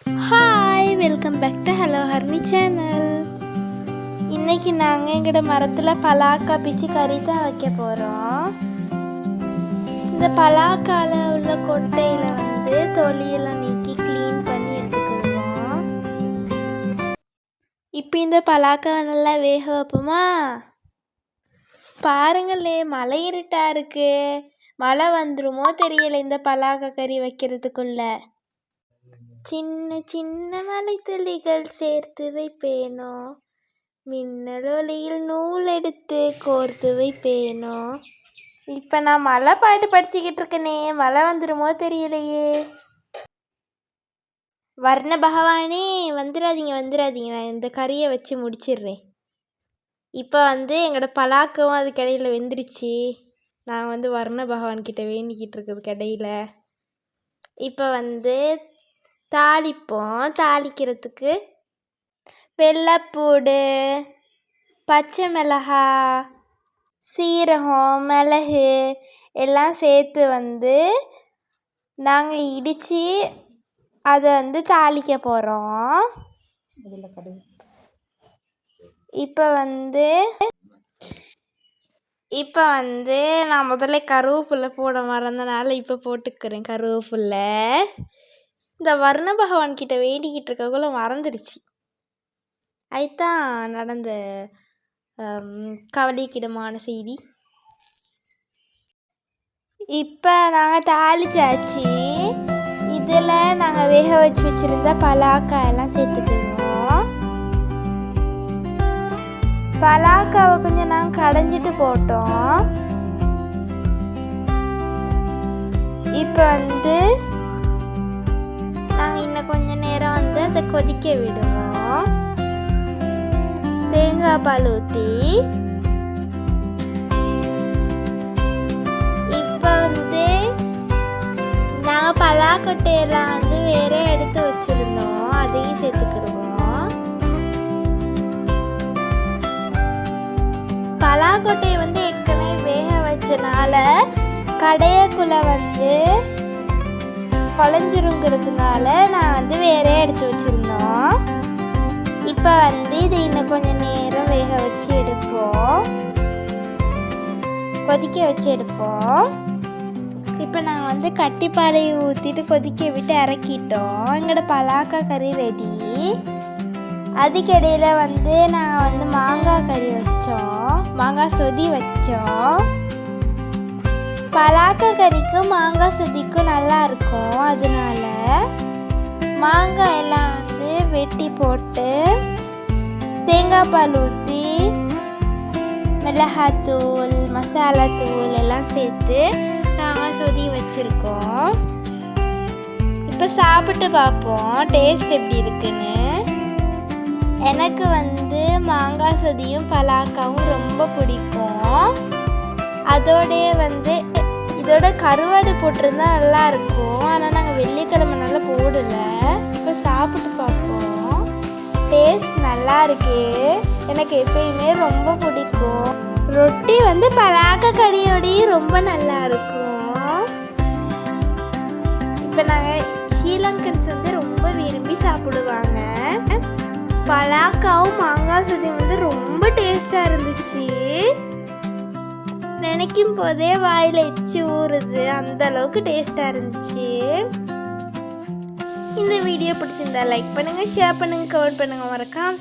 Hi, welcome back to hello Harni channel. இன்னைக்கு நாங்கள் எங்களோட மரத்தில் பலாக்கா பிச்சு கறி தான் வைக்க போகிறோம். இந்த பலாக்கால உள்ள கொட்டையில் தொலியெல்லாம் நீக்கி க்ளீன் பண்ணி எடுத்துக்கிடுவோம். இப்போ இந்த பலாக்காவை நல்லா வேக வைப்போமா? பாருங்களே, மழை இருட்டா இருக்கு. மழை வந்துருமோ தெரியல இந்த பலாக்கா கறி வைக்கிறதுக்குள்ள. சின்ன சின்ன மலைத்துளிகள் சேர்த்து வைப்பேனோ, மின்னல் ஒளியில் நூல் எடுத்து கோர்த்து வைப்பேனோ. இப்போ நான் மழை பாட்டு படிச்சுக்கிட்டு இருக்கேனே, மழை வந்துடுமோ தெரியலையே. வர்ண பகவானே வந்துடாதீங்க, நான் இந்த கறியை வச்சு முடிச்சிடுறேன். இப்போ எங்களோட பலாக்கவும் அதுக்கு இடையில வெந்துருச்சு. நான் வர்ண பகவான்கிட்ட வேண்டிக்கிட்டு இருக்கிறதுக்கு இடையில இப்போ தாளிப்போம். தாளிக்கிறதுக்கு வெள்ளைப்பூடு, பச்சை மிளகாய், சீரகம், மிளகு எல்லாம் சேர்த்து நாங்கள் இடித்து அதை தாளிக்க போகிறோம். இப்போ நான் முதல்ல கருவேப்பிலை போட மறந்தனால இப்போ போட்டுக்கிறேன் கருவேப்பிலை. இந்த வர்ண பகவான் கிட்ட வேண்டிக்கிட்டு இருக்கக்குள்ள மறந்துடுச்சு. அதுதான் நடந்த கவலைக்கிடமான செய்தி. இப்போ நாங்கள் தாளிச்சாச்சு. இதில் நாங்கள் வேக வச்சு வச்சுருந்த பலாக்காய் எல்லாம் சேர்த்துக்குவோம். பலாக்காவை கொஞ்சம் நாங்கள் கடைஞ்சிட்டு போட்டோம். இப்போ நாங்கள் இன்னும் கொஞ்சம் நேரம் அதை கொதிக்க விடுவோம். தேங்காய் பால் ஊற்றி இப்போ நாங்கள் பலாக்கொட்டையெல்லாம் வேற எடுத்து வச்சிருந்தோம், அதையும் சேர்த்துக்கிடுவோம். பலாக்கொட்டையை ஏற்கனவே வேக வச்சனால கடையக்குள்ள குழஞ்சிருங்கிறதுனால நான் வேற எடுத்து வச்சிருந்தோம். இப்போ இதை இன்னும் கொஞ்சம் நேரம் வேக வச்சு எடுப்போம், கொதிக்க வச்சு எடுப்போம். இப்போ நாங்கள் கட்டிப்பாலையை ஊற்றிட்டு கொதிக்க விட்டு இறக்கிட்டோம். எங்களோட பலாக்கா கறி ரெடி. அதுக்கிடையில் நாங்கள் மாங்காய் கறி வச்சோம், மாங்காய் சொதி வச்சோம். பலாக்கா கறிக்கும் மாங்காய் சொதிக்கும் நல்லா இருக்கும். அதனால மாங்காய் எல்லாம் வெட்டி போட்டு தேங்காய் பால் ஊற்றி மிளகாத்தூள், மசாலாத்தூள் எல்லாம் சேர்த்து நாங்கள் சொதி வச்சுருக்கோம். இப்போ சாப்பிட்டு பார்ப்போம் டேஸ்ட் எப்படி இருக்குன்னு. எனக்கு மாங்காய் சொதியும் பலாக்காவும் ரொம்ப பிடிக்கும். அதோடைய இதோட கருவாடு போட்டிருந்தா நல்லா இருக்கும். ஆனால் நாங்கள் வெள்ளிக்கிழமைனால போடலை. இப்போ சாப்பிட்டு பார்ப்போம். டேஸ்ட் நல்லா இருக்கு. எனக்கு எப்பயுமே ரொம்ப பிடிக்கும். ரொட்டி பலாக்கா கறியோடையும் ரொம்ப நல்லா இருக்கும். இப்போ நாங்கள் ஸ்ரீலங்கன்ஸ் ரொம்ப விரும்பி சாப்பிடுவாங்க. பலாக்காவும் மாங்காய் சொதி ரொம்ப டேஸ்டாக இருந்துச்சு. நினைக்கும் போதே வாயில் எச்சி ஊறுது, அந்த அளவுக்கு டேஸ்டாக இருந்துச்சு. இந்த வீடியோ பிடிச்சிருந்தா லைக் பண்ணுங்கள், ஷேர் பண்ணுங்கள், கமெண்ட் பண்ணுங்கள், மறக்காம